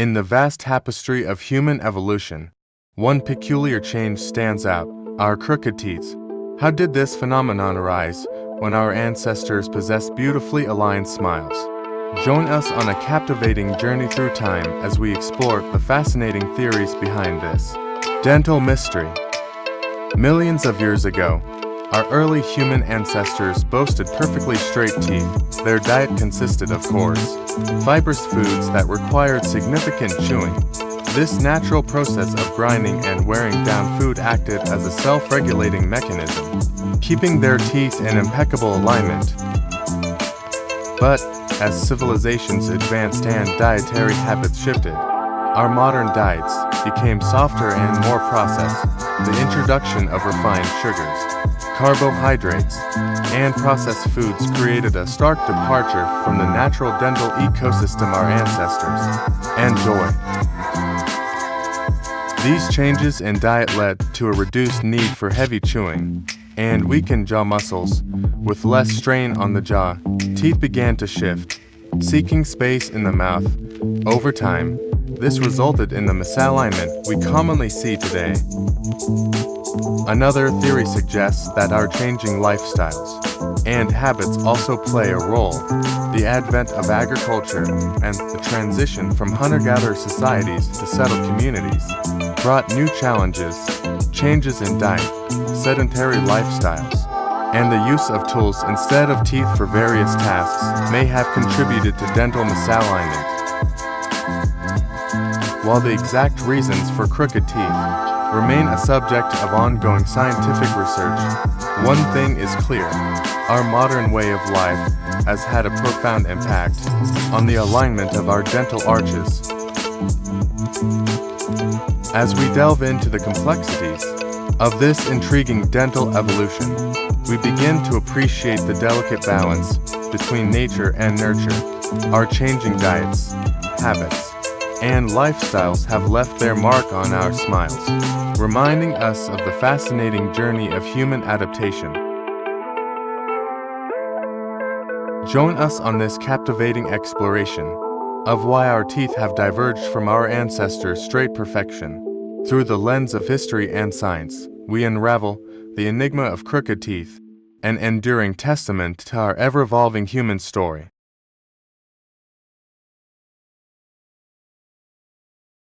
In the vast tapestry of human evolution, one peculiar change stands out: our crooked teeth. How did this phenomenon arise when our ancestors possessed beautifully aligned smiles? Join us on a captivating journey through time as we explore the fascinating theories behind this dental mystery. Millions of years ago, our early human ancestors boasted perfectly straight teeth. Their diet consisted of coarse, fibrous foods that required significant chewing. This natural process of grinding and wearing down food acted as a self-regulating mechanism, keeping their teeth in impeccable alignment. But as civilizations advanced and dietary habits shifted, our modern diets became softer and more processed. The introduction of refined sugars, carbohydrates, and processed foods created a stark departure from the natural dental ecosystem our ancestors enjoyed. These changes in diet led to a reduced need for heavy chewing and weakened jaw muscles. With less strain on the jaw, teeth began to shift, seeking space in the mouth. Over time, this resulted in the misalignment we commonly see today. Another theory suggests that our changing lifestyles and habits also play a role. The advent of agriculture and the transition from hunter-gatherer societies to settled communities brought new challenges. Changes in diet, sedentary lifestyles, and the use of tools instead of teeth for various tasks may have contributed to dental misalignment. While the exact reasons for crooked teeth remain a subject of ongoing scientific research, one thing is clear: our modern way of life has had a profound impact on the alignment of our dental arches. As we delve into the complexities of this intriguing dental evolution, we begin to appreciate the delicate balance between nature and nurture. Our changing diets, habits, and lifestyles have left their mark on our smiles, reminding us of the fascinating journey of human adaptation. Join us on this captivating exploration of why our teeth have diverged from our ancestors' straight perfection. Through the lens of history and science, we unravel the enigma of crooked teeth, an enduring testament to our ever-evolving human story.